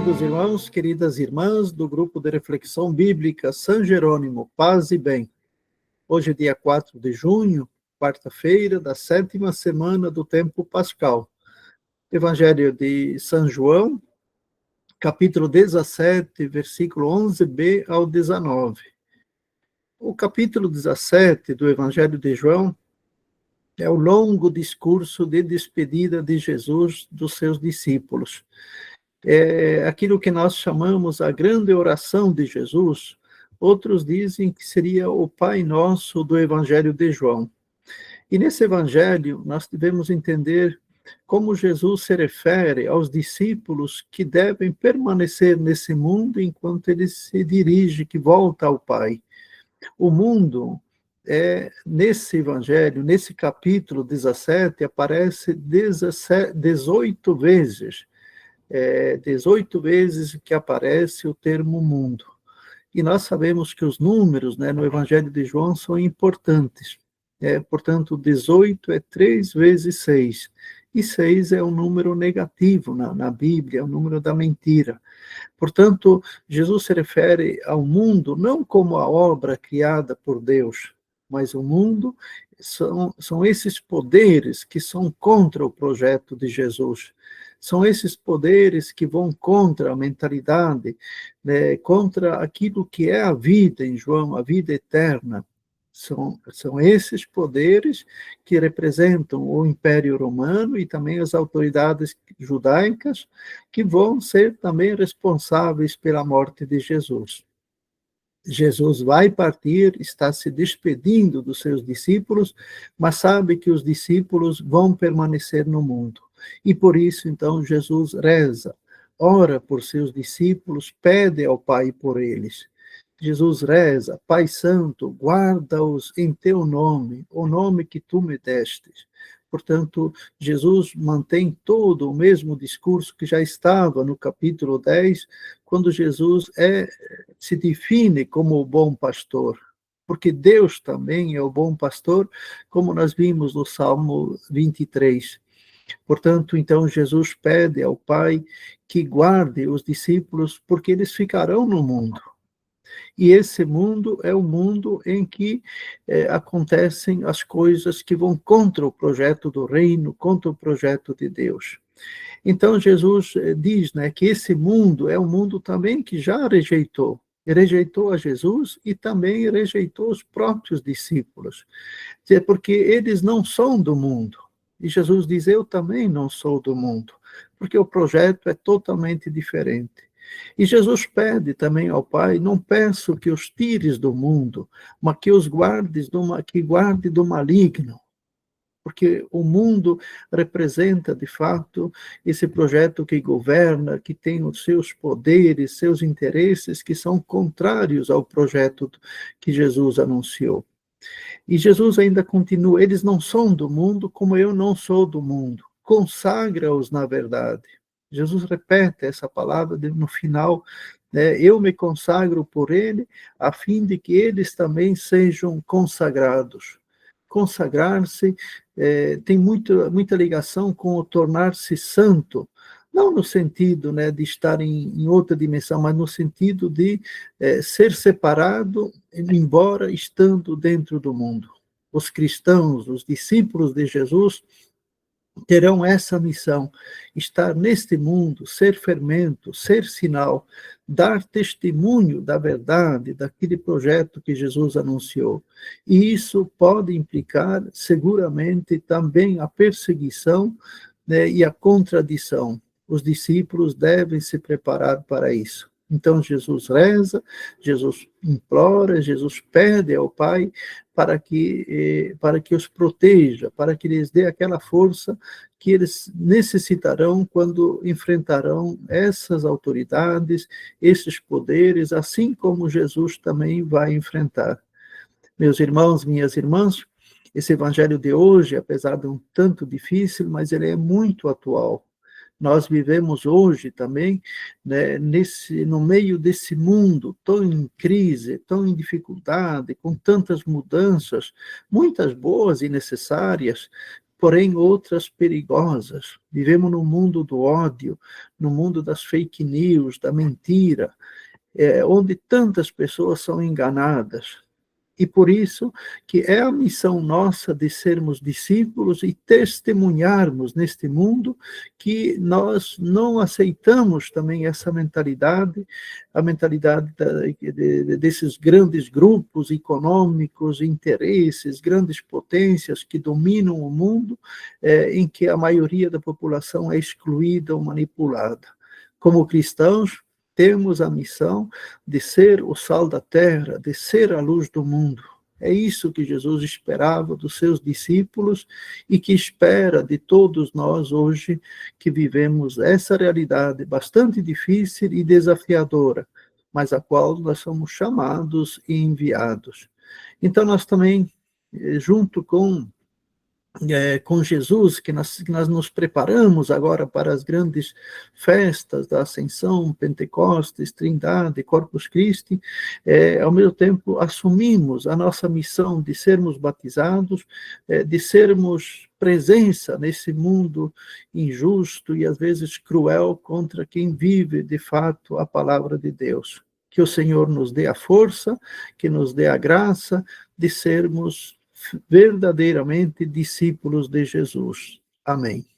Queridos irmãos, queridas irmãs do grupo de reflexão bíblica São Jerônimo, paz e bem. Hoje é dia 4 de junho, quarta-feira da 7ª semana do tempo pascal. Evangelho de São João, capítulo 17, versículo 11b ao 19. O capítulo 17 do Evangelho de João é o longo discurso de despedida de Jesus dos seus discípulos. É aquilo que nós chamamos a grande oração de Jesus. Outros dizem que seria o Pai Nosso do Evangelho de João. E nesse Evangelho nós devemos entender como Jesus se refere aos discípulos que devem permanecer nesse mundo enquanto ele se dirige, que volta ao Pai. O mundo, nesse Evangelho, nesse capítulo 17, aparece 18 vezes. 18 vezes que aparece o termo mundo. E nós sabemos que os números, no Evangelho de João são importantes. Portanto, 18 é 3 vezes 6. E 6 é um número negativo na Bíblia, é o número da mentira. Portanto, Jesus se refere ao mundo não como a obra criada por Deus, mas o mundo são esses poderes que são contra o projeto de Jesus. São esses poderes que vão contra a mentalidade, contra aquilo que é a vida em João, a vida eterna. São esses poderes que representam o Império Romano e também as autoridades judaicas, que vão ser também responsáveis pela morte de Jesus. Jesus vai partir, está se despedindo dos seus discípulos, mas sabe que os discípulos vão permanecer no mundo. E por isso, então, Jesus reza, ora por seus discípulos, pede ao Pai por eles. Jesus reza, Pai Santo, guarda-os em teu nome, o nome que tu me destes. Portanto, Jesus mantém todo o mesmo discurso que já estava no capítulo 10, quando Jesus se define como o bom pastor. Porque Deus também é o bom pastor, como nós vimos no Salmo 23. Portanto, então, Jesus pede ao Pai que guarde os discípulos, porque eles ficarão no mundo. E esse mundo é o mundo em que acontecem as coisas que vão contra o projeto do reino, contra o projeto de Deus. Então, Jesus diz que esse mundo é um mundo também que já rejeitou a Jesus e também rejeitou os próprios discípulos, porque eles não são do mundo. E Jesus diz, eu também não sou do mundo, porque o projeto é totalmente diferente. E Jesus pede também ao Pai, não peço que os tires do mundo, mas que os guarde do maligno. Porque o mundo representa, de fato, esse projeto que governa, que tem os seus poderes, seus interesses, que são contrários ao projeto que Jesus anunciou. E Jesus ainda continua, eles não são do mundo como eu não sou do mundo. Consagra-os na verdade. Jesus repete essa palavra no final, eu me consagro por ele, a fim de que eles também sejam consagrados. Consagrar-se tem muita ligação com o tornar-se santo, não no sentido de estar em outra dimensão, mas no sentido de ser separado, embora estando dentro do mundo. Os cristãos, os discípulos de Jesus, terão essa missão, estar neste mundo, ser fermento, ser sinal, dar testemunho da verdade, daquele projeto que Jesus anunciou. E isso pode implicar, seguramente, também a perseguição e a contradição. Os discípulos devem se preparar para isso. Então Jesus reza, Jesus implora, Jesus pede ao Pai para que os proteja, para que lhes dê aquela força que eles necessitarão quando enfrentarão essas autoridades, esses poderes, assim como Jesus também vai enfrentar. Meus irmãos, minhas irmãs, esse evangelho de hoje, apesar de um tanto difícil, mas ele é muito atual. Nós vivemos hoje também, no meio desse mundo tão em crise, tão em dificuldade, com tantas mudanças, muitas boas e necessárias, porém outras perigosas. Vivemos no mundo do ódio, no mundo das fake news, da mentira, onde tantas pessoas são enganadas. E por isso que é a missão nossa de sermos discípulos e testemunharmos neste mundo que nós não aceitamos também essa mentalidade, a mentalidade desses grandes grupos econômicos, interesses, grandes potências que dominam o mundo, em que a maioria da população é excluída ou manipulada. Como cristãos, temos a missão de ser o sal da terra, de ser a luz do mundo. É isso que Jesus esperava dos seus discípulos e que espera de todos nós hoje que vivemos essa realidade bastante difícil e desafiadora, mas a qual nós somos chamados e enviados. Então nós também, junto com Jesus, que nós nos preparamos agora para as grandes festas da Ascensão, Pentecostes, Trindade, Corpus Christi, ao mesmo tempo assumimos a nossa missão de sermos batizados, de sermos presença nesse mundo injusto e às vezes cruel contra quem vive de fato a palavra de Deus. Que o Senhor nos dê a força, que nos dê a graça de sermos verdadeiramente discípulos de Jesus. Amém.